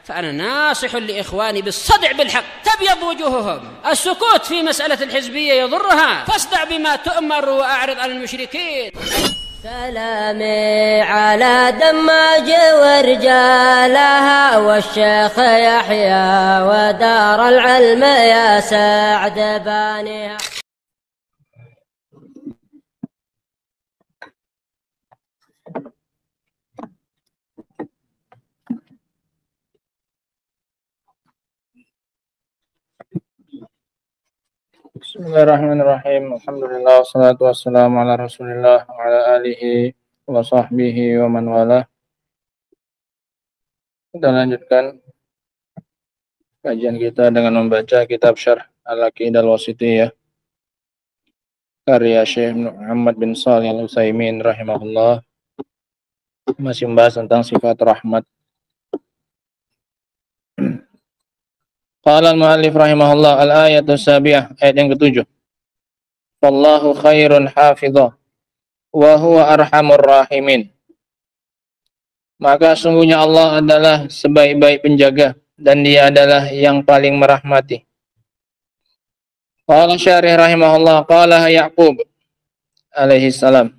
فأنا ناصح لإخواني بالصدع بالحق تبيض وجوههم. السكوت في مسألة الحزبية يضرها، فاصدع بما تؤمر وأعرض عن المشركين. سلامي على دماج ورجالها والشيخ يحيى ودار العلم يا سعد بانيها. Bismillahirrahmanirrahim. Alhamdulillah wassalatu wassalamu ala Rasulillah wa ala alihi wa sahbihi wa man wala. Kita lanjutkan kajian kita dengan membaca kitab Syarh Al-Aqidah Al-Wasithiyah karya Syekh Muhammad bin Shalih Al-Utsaimin rahimahullah. Masih membahas tentang sifat rahmat. Qala al-mu'allif rahimahullah al-ayatu sabi'ah, ayat yang ke-7. Wallahu khairun hafidha wa huwa arhamur rahimin. Maka sungguhnya Allah adalah sebaik-baik penjaga dan Dia adalah yang paling merahmati. Qala syarih rahimahullah qala Ya'qub alaihi salam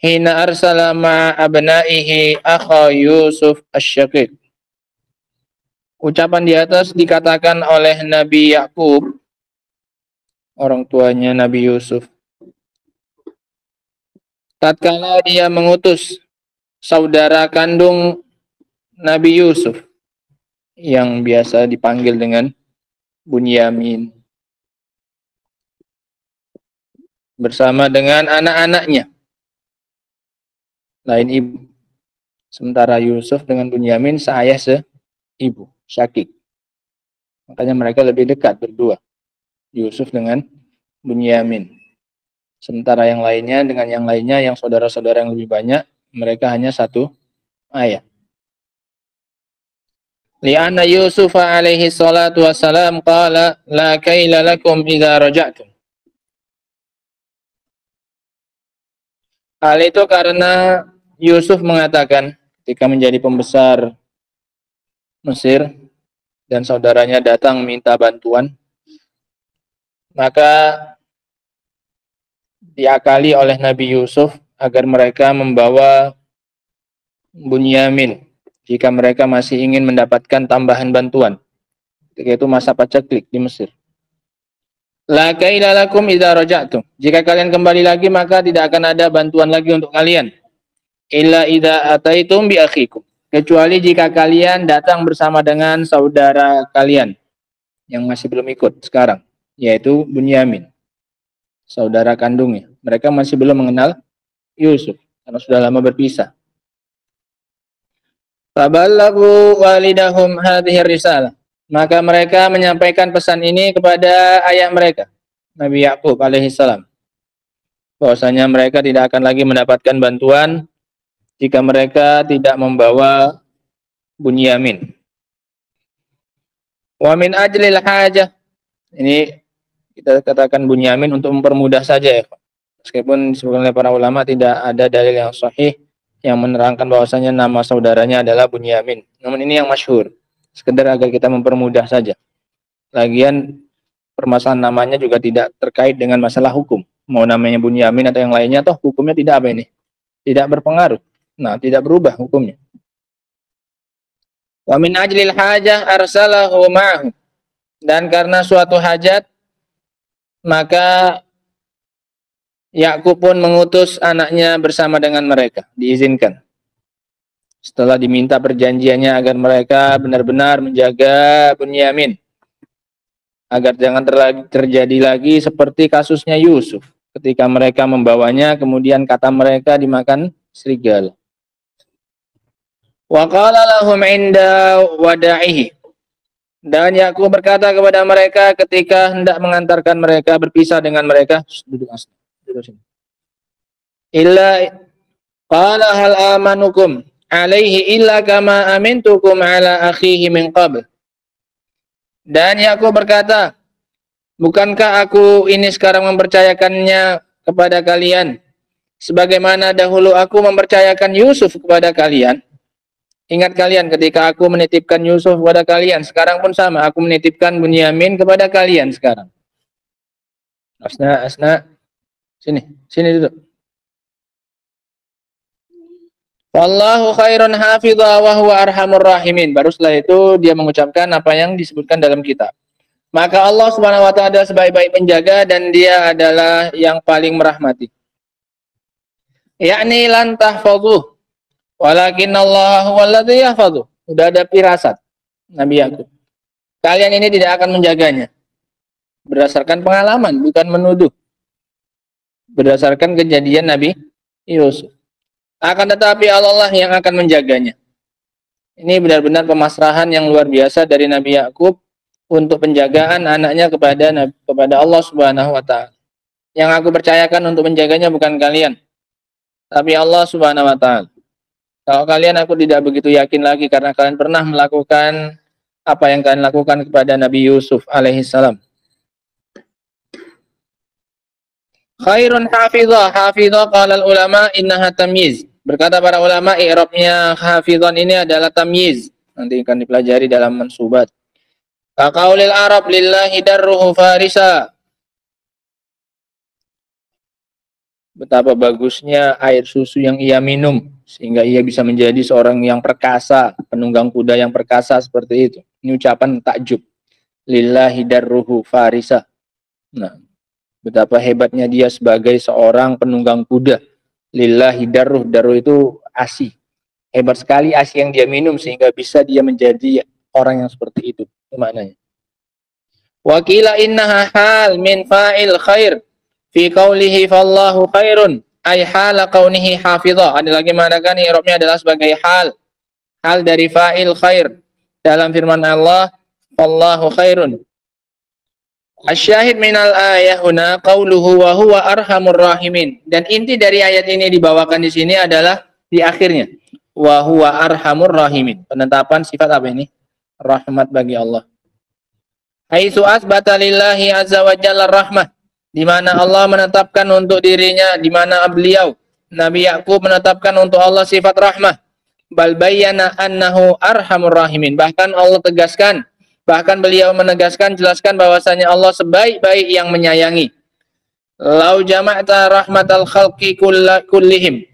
hina arsala ma'a abnaihi akha Yusuf asy-Syaqiq. Ucapan di atas dikatakan oleh Nabi Yakub, orang tuanya Nabi Yusuf. Tatkala dia mengutus saudara kandung Nabi Yusuf, yang biasa dipanggil dengan Bunyamin, bersama dengan anak-anaknya, lain ibu. Sementara Yusuf dengan Bunyamin seayah seibu. Syakik. Makanya mereka lebih dekat berdua. Yusuf dengan Bunyamin. Sementara yang lainnya dengan yang lainnya, yang saudara-saudara yang lebih banyak, mereka hanya satu ayah. Li'anna Yusuf alaihi salatu wassalam qala la kaila lakum idza raja'tum. Hal itu karena Yusuf mengatakan ketika menjadi pembesar Mesir dan saudaranya datang minta bantuan, maka diakali oleh Nabi Yusuf agar mereka membawa Bunyamin jika mereka masih ingin mendapatkan tambahan bantuan. Ketika itu masa paceklik di Mesir. La kaila lakum idza raja'tum. Jika kalian kembali lagi maka tidak akan ada bantuan lagi untuk kalian. Illa idza ataitum bi akhikum. Kecuali jika kalian datang bersama dengan saudara kalian yang masih belum ikut sekarang, yaitu Bunyamin, saudara kandungnya. Mereka masih belum mengenal Yusuf karena sudah lama berpisah. Fabalaghu walidahum hadhihi risalah. Maka mereka menyampaikan pesan ini kepada ayah mereka, Nabi Ya'qub alaihissalam, bahwasanya mereka tidak akan lagi mendapatkan bantuan jika mereka tidak membawa Bunyamin. Wa min ajlil hajah. Ini kita katakan Bunyamin untuk mempermudah saja ya. Meskipun sebenarnya para ulama tidak ada dalil yang sahih yang menerangkan bahwasanya nama saudaranya adalah Bunyamin. Namun ini yang masyhur. Sekedar agar kita mempermudah saja. Lagian permasalahan namanya juga tidak terkait dengan masalah hukum. Mau namanya Bunyamin atau yang lainnya, toh hukumnya tidak apa ini? Tidak berpengaruh. Nah, tidak berubah hukumnya. Wa min ajlil hajah arsalahu ma'ahu. Dan karena suatu hajat, maka Yakub pun mengutus anaknya bersama dengan mereka, diizinkan. Setelah diminta perjanjiannya agar mereka benar-benar menjaga Bunyamin, agar jangan terjadi lagi seperti kasusnya Yusuf. Ketika mereka membawanya, kemudian kata mereka dimakan serigala. Wa qala lahum inda wada'ihi. Dan Yakub berkata kepada mereka ketika hendak mengantarkan mereka, berpisah dengan mereka, duduk sini. Illa qala hal amanukum alaihi illa kama amintukum ala akhihi min qabl. Dan Yakub berkata, bukankah aku ini sekarang mempercayakannya kepada kalian sebagaimana dahulu aku mempercayakan Yusuf kepada kalian? Ingat kalian ketika aku menitipkan Yusuf kepada kalian, sekarang pun sama, aku menitipkan Bunyamin kepada kalian sekarang. Asna, sini duduk. Wallahu khairun hafidha wa huwa arhamur rahimin. Baru setelah itu dia mengucapkan apa yang disebutkan dalam kitab. Maka Allah Subhanahu wa taala sebaik-baik penjaga dan dia adalah yang paling merahmati. Yakni lan tahfadhuh walakin Allah huwallazi yahfadhuh. Sudah ada firasat Nabi Yakub. Kalian ini tidak akan menjaganya. Berdasarkan pengalaman, bukan menuduh. Berdasarkan kejadian Nabi Yusuf. Akan tetapi Allah yang akan menjaganya. Ini benar-benar pemasrahan yang luar biasa dari Nabi Yakub untuk penjagaan anaknya kepada Allah Subhanahu wa taala. Yang aku percayakan untuk menjaganya bukan kalian, tapi Allah Subhanahu wa taala. Kalau kalian, aku tidak begitu yakin lagi karena kalian pernah melakukan apa yang kalian lakukan kepada Nabi Yusuf alaihissalam. Khairun hafidhah qala ulama innaha tamyiz. Berkata para ulama, i'rabnya hafidhan ini adalah tamyiz. Nanti akan dipelajari dalam mansubat. Kaqaulil Arab lillahi darruhu farisa. Betapa bagusnya air susu yang ia minum sehingga ia bisa menjadi seorang yang perkasa, penunggang kuda yang perkasa seperti itu. Ini ucapan takjub. Lillahi darruhu farisa. Nah, betapa hebatnya dia sebagai seorang penunggang kuda. Lillahi darruh, darruh itu ASI. Hebat sekali ASI yang dia minum sehingga bisa dia menjadi orang yang seperti itu. Itu maknanya. Wa qila innaha hal min fa'il khair fi qawlihi fallahu khairun ay hala kaunihi hafidhah. Ada lagi mengatakan i'rabnya adalah sebagai hal dari fa'il khair dalam firman Allah fallahu khairun. Asyahid minal ayah huna qauluhu wa huwa arhamur rahimin. Dan inti dari ayat ini dibawakan di sini adalah di akhirnya wa huwa arhamur rahimin. Penetapan sifat apa ini? Rahmat bagi Allah. Haitsu asbata lillahi azza wa jalla rahmah, di mana Allah menetapkan untuk dirinya, di mana beliau Nabi Yakub menetapkan untuk Allah sifat rahmah. Bal bayyana annahu arhamur rahimin. Bahkan Allah tegaskan, bahkan beliau menegaskan, jelaskan bahwasanya Allah sebaik-baik yang menyayangi. Lau jama'ta rahmatal khalqi kullihim.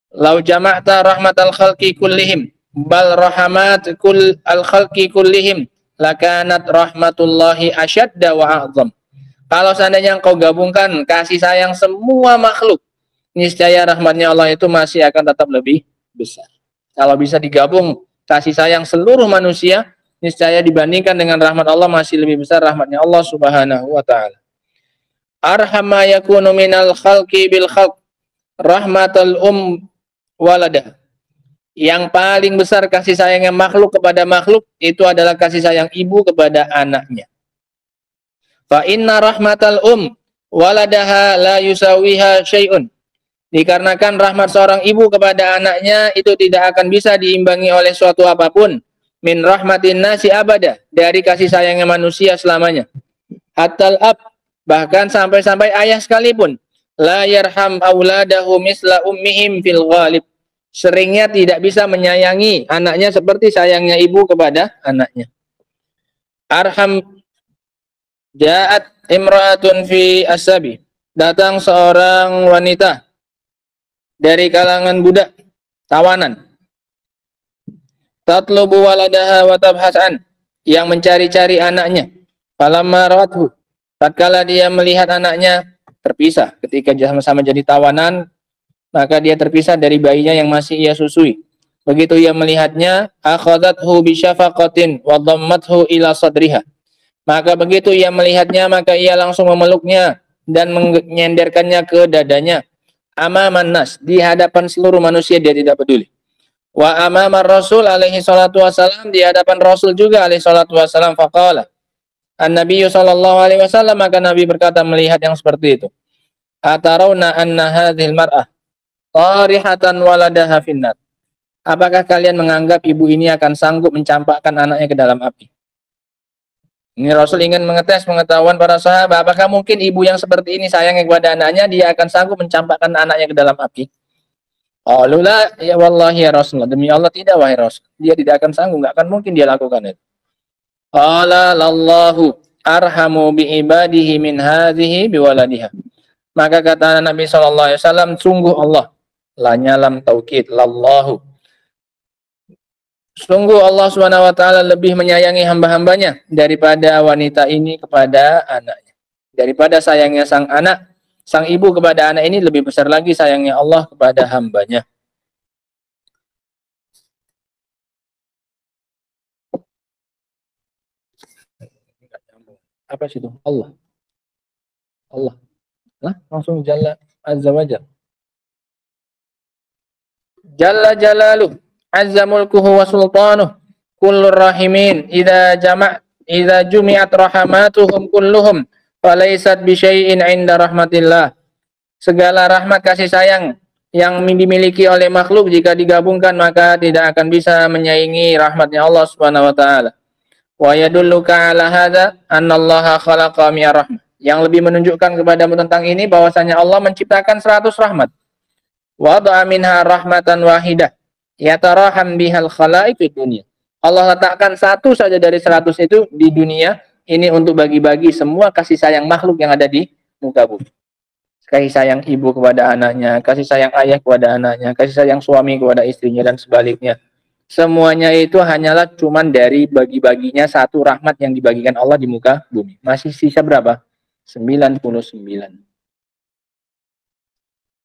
Lau jama'ta rahmatal khalqi kullihim. Bal rahmat kull al khalqi kullihim. Lakanat rahmatullahi asyadda wa a'zam. Kalau seandainya engkau gabungkan kasih sayang semua makhluk, niscaya rahmatnya Allah itu masih akan tetap lebih besar. Kalau bisa digabung kasih sayang seluruh manusia, niscaya dibandingkan dengan rahmat Allah masih lebih besar rahmatnya Allah Subhanahu wa taala. Arhama yakunu minal khalqi bil khalq rahmatul waladah. Yang paling besar kasih sayangnya makhluk kepada makhluk itu adalah kasih sayang ibu kepada anaknya. Fa inna rahmatal waladaha la yusawiha syai'un. Dikarenakan rahmat seorang ibu kepada anaknya itu tidak akan bisa diimbangi oleh suatu apapun. Min rahmatin nasi abada, dari kasih sayangnya manusia selamanya. Hatal ab, bahkan sampai-sampai ayah sekalipun, la yarham auladahu misla ummihim fil ghalib. Seringnya tidak bisa menyayangi anaknya seperti sayangnya ibu kepada anaknya. Arham ja'at imra'atun fi asabi. Datang seorang wanita dari kalangan budak, tawanan. Tatlubu waladaha wa tabhasan, yang mencari-cari anaknya. Falamma rawathu, tatkala dia melihat anaknya terpisah ketika sama-sama jadi tawanan, maka dia terpisah dari bayinya yang masih ia susui. Begitu ia melihatnya, akhadhathu bi syafaqatin wa dhammathu ila sadriha. Maka begitu ia melihatnya, maka ia langsung memeluknya dan menyenderkannya ke dadanya. Amaman nas, di hadapan seluruh manusia dia tidak peduli. Wa amamar Rasul alaihi salatu wasalam, di hadapan Rasul juga alaihi salatu wasalam, faqala An-Nabi sallallahu alaihi wasallam, maka Nabi berkata melihat yang seperti itu. Atarawna anna hadhil mar'ah tarihatan waladaha finnar. Apakah kalian menganggap ibu ini akan sanggup mencampakkan anaknya ke dalam api? Ini Rasul ingin mengetes pengetahuan para sahabat, apakah mungkin ibu yang seperti ini sayang kepada anaknya, dia akan sanggup mencampakkan anaknya ke dalam api? Qalu la ya wallahi ya Rasulullah, demi Allah tidak wahai Rasul. Dia tidak akan sanggup, enggak akan mungkin dia lakukan itu. Qala lallahu arhamu bi ibadihi min hadhihi bi waladiha. Maka kata Nabi sallallahu alaihi wasallam, sungguh Allah, lanya lam taukid, lallahu. Sungguh Allah Subhanahu wa taala lebih menyayangi hamba-hambanya daripada wanita ini kepada anaknya. Daripada sayangnya sang anak, sang ibu kepada anak ini, lebih besar lagi sayangnya Allah kepada hambanya. Apa sih itu? Allah. Allah. Nah, langsung Jalla Azza wa Jalla. Jalla Jalaluh, Azza mulkuhu wa sultanuh, kullur rahimin, idza jumi'at rahmatuhum kulluhum, falaisat bi syai'in 'inda rahmatillah. Segala rahmat kasih sayang yang dimiliki oleh makhluk jika digabungkan maka tidak akan bisa menyaingi rahmatnya Allah Subhanahu wa taala. Wa yadulluka ala hadza annallaha khalaqa mi'ar rahmah. Yang lebih menunjukkan kepadamu tentang ini bahwasanya Allah menciptakan 100 rahmat. Wada'a minha rahmatan wahidah yataraham bihal khalaiq fid dunya. Allah letakkan satu saja dari 100 itu di dunia ini untuk bagi-bagi semua kasih sayang makhluk yang ada di muka bumi. Kasih sayang ibu kepada anaknya, kasih sayang ayah kepada anaknya, kasih sayang suami kepada istrinya dan sebaliknya. Semuanya itu hanyalah cuman dari bagi-baginya satu rahmat yang dibagikan Allah di muka bumi. Masih sisa berapa? 99.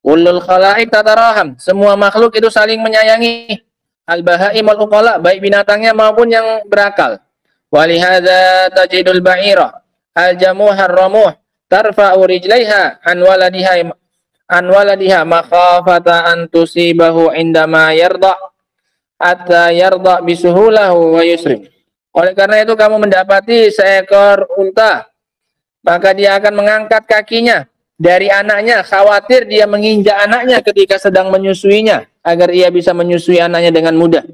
Kullul khalaiq tataraham. Semua makhluk itu saling menyayangi. Al-bahaim wal-uqala, baik binatangnya maupun yang berakal. Walihadza tajidul ba'ira al-jamuh ar-ramuh tarfa'u rijlaiha an waladiha makhafata an tusibahu indama yarda hatta yarda bisuhulahu wa yusrim. Oleh karena itu kamu mendapati seekor unta, maka dia akan mengangkat kakinya dari anaknya, khawatir dia menginjak anaknya ketika sedang menyusuinya, agar ia bisa menyusui anaknya dengan mudah.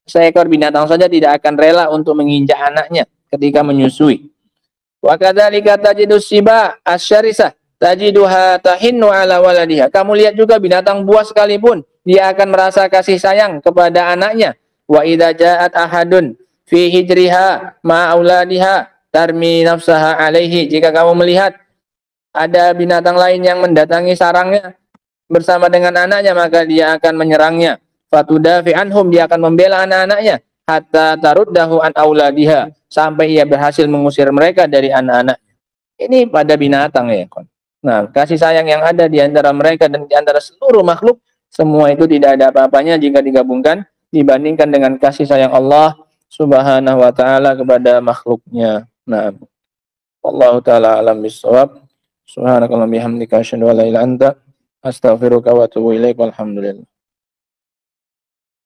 Seekor binatang saja tidak akan rela untuk menginjak anaknya ketika menyusui. Wa kadzalika tajidus siba asyarisah tajiduha tahinnu ala waladiha. Kamu lihat juga binatang buas sekalipun, dia akan merasa kasih sayang kepada anaknya. Wa idza ja'at ahadun fi hijriha ma auladiha tarmi nafsaha alaihi. Jika kamu melihat ada binatang lain yang mendatangi sarangnya bersama dengan anaknya, maka dia akan menyerangnya. Fatudafi anhum, dia akan membela anak-anaknya. Hatta taruddahu an auladiha, sampai ia berhasil mengusir mereka dari anak-anaknya. Ini pada binatang ya. Nah, kasih sayang yang ada di antara mereka dan di antara seluruh makhluk, semua itu tidak ada apa-apanya jika digabungkan dibandingkan dengan kasih sayang Allah Subhanahu wa taala kepada makhluknya. Nah, wallahu taala alam bissawab. Subhanakallahumma bihamdika asyhadu an la ilaha illa anta astaghfiruka wa atubu ilaik. Walhamdulillah.